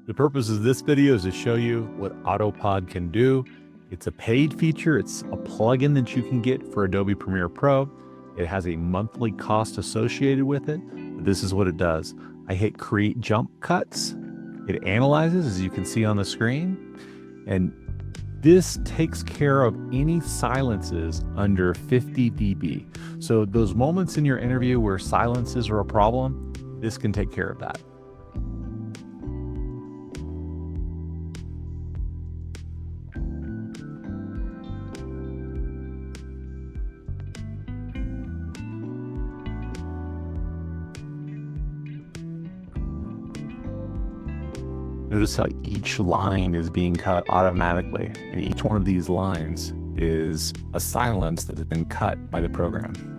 The purpose of this video is to show you what Autopod can do. It's a paid feature. It's a plugin that you can get for Adobe Premiere Pro. It has a monthly cost associated with it. But this is what it does. I hit create jump cuts. It analyzes, as you can see on the screen, and this takes care of any silences under 50 dB. So those moments in your interview where silences are a problem, this can take care of that. Notice how each line is being cut automatically, and each one of these lines is a silence that has been cut by the program.